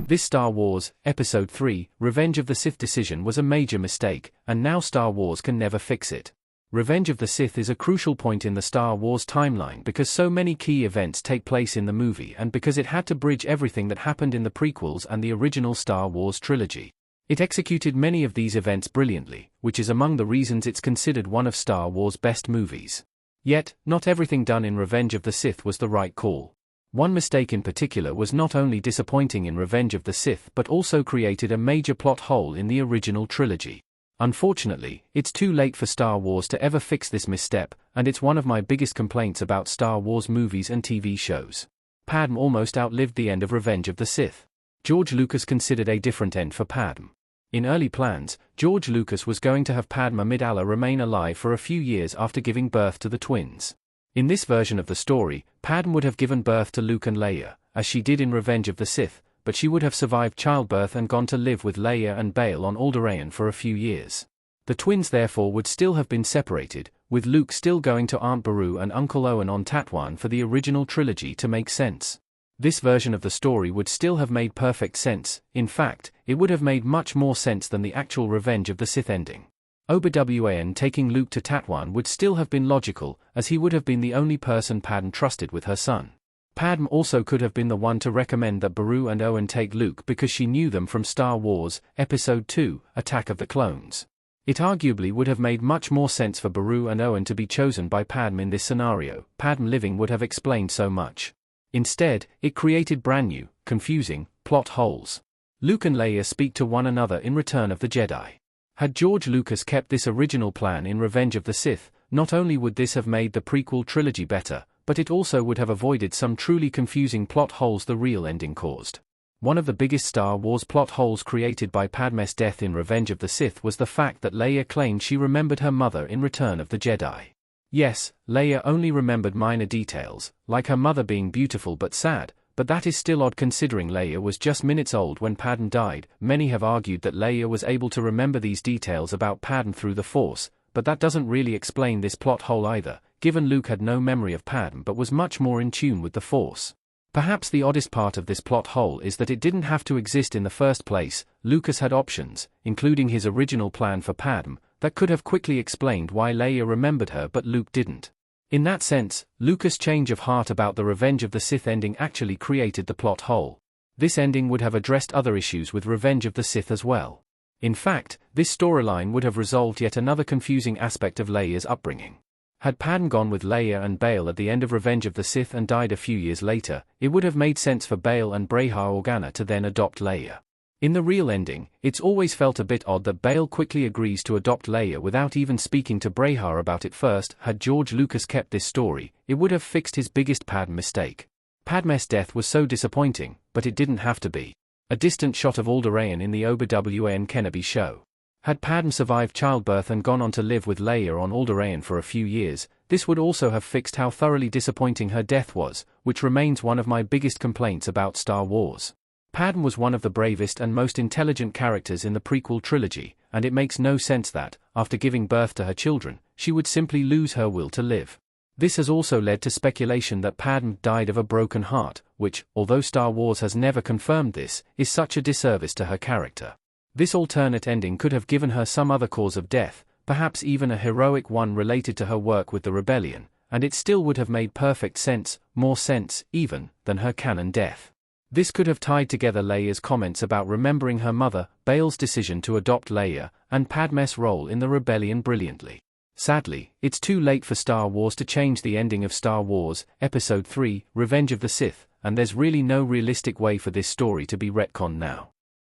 This Star Wars, Episode 3, Revenge of the Sith decision was a major mistake, and now Star Wars can never fix it. Revenge of the Sith is a crucial point in the Star Wars timeline because so many key events take place in the movie and because it had to bridge everything that happened in the prequels and the original Star Wars trilogy. It executed many of these events brilliantly, which is among the reasons it's considered one of Star Wars' best movies. Yet, not everything done in Revenge of the Sith was the right call. One mistake in particular was not only disappointing in Revenge of the Sith but also created a major plot hole in the original trilogy. Unfortunately, it's too late for Star Wars to ever fix this misstep, and it's one of my biggest complaints about Star Wars movies and TV shows. Padme almost outlived the end of Revenge of the Sith. George Lucas considered a different end for Padme. In early plans, George Lucas was going to have Padme Amidala remain alive for a few years after giving birth to the twins. In this version of the story, Padme would have given birth to Luke and Leia, as she did in Revenge of the Sith, but she would have survived childbirth and gone to live with Leia and Bail on Alderaan for a few years. The twins therefore would still have been separated, with Luke still going to Aunt Beru and Uncle Owen on Tatooine for the original trilogy to make sense. This version of the story would still have made perfect sense. In fact, it would have made much more sense than the actual Revenge of the Sith ending. Obi-Wan taking Luke to Tatooine would still have been logical, as he would have been the only person Padme trusted with her son. Padme also could have been the one to recommend that Beru and Owen take Luke because she knew them from Star Wars, Episode 2, Attack of the Clones. It arguably would have made much more sense for Beru and Owen to be chosen by Padme in this scenario. Padme living would have explained so much. Instead, it created brand new, confusing, plot holes. Luke and Leia speak to one another in Return of the Jedi. Had George Lucas kept this original plan in Revenge of the Sith, not only would this have made the prequel trilogy better, but it also would have avoided some truly confusing plot holes the real ending caused. One of the biggest Star Wars plot holes created by Padme's death in Revenge of the Sith was the fact that Leia claimed she remembered her mother in Return of the Jedi. Yes, Leia only remembered minor details, like her mother being beautiful but sad, but that is still odd considering Leia was just minutes old when Padme died. Many have argued that Leia was able to remember these details about Padme through the Force, but that doesn't really explain this plot hole either, given Luke had no memory of Padme but was much more in tune with the Force. Perhaps the oddest part of this plot hole is that it didn't have to exist in the first place. Lucas had options, including his original plan for Padme, that could have quickly explained why Leia remembered her but Luke didn't. In that sense, Lucas' change of heart about the Revenge of the Sith ending actually created the plot hole. This ending would have addressed other issues with Revenge of the Sith as well. In fact, this storyline would have resolved yet another confusing aspect of Leia's upbringing. Had Padme gone with Leia and Bail at the end of Revenge of the Sith and died a few years later, it would have made sense for Bail and Breha Organa to then adopt Leia. In the real ending, it's always felt a bit odd that Bail quickly agrees to adopt Leia without even speaking to Breha about it first. Had George Lucas kept this story, it would have fixed his biggest Padme mistake. Padme's death was so disappointing, but it didn't have to be. A distant shot of Alderaan in the Obi-Wan Kenobi show. Had Padme survived childbirth and gone on to live with Leia on Alderaan for a few years, this would also have fixed how thoroughly disappointing her death was, which remains one of my biggest complaints about Star Wars. Padme was one of the bravest and most intelligent characters in the prequel trilogy, and it makes no sense that, after giving birth to her children, she would simply lose her will to live. This has also led to speculation that Padme died of a broken heart, which, although Star Wars has never confirmed this, is such a disservice to her character. This alternate ending could have given her some other cause of death, perhaps even a heroic one related to her work with the rebellion, and it still would have made perfect sense, more sense, even, than her canon death. This could have tied together Leia's comments about remembering her mother, Bail's decision to adopt Leia, and Padme's role in the rebellion brilliantly. Sadly, it's too late for Star Wars to change the ending of Star Wars, Episode 3, Revenge of the Sith, and there's really no realistic way for this story to be retconned now.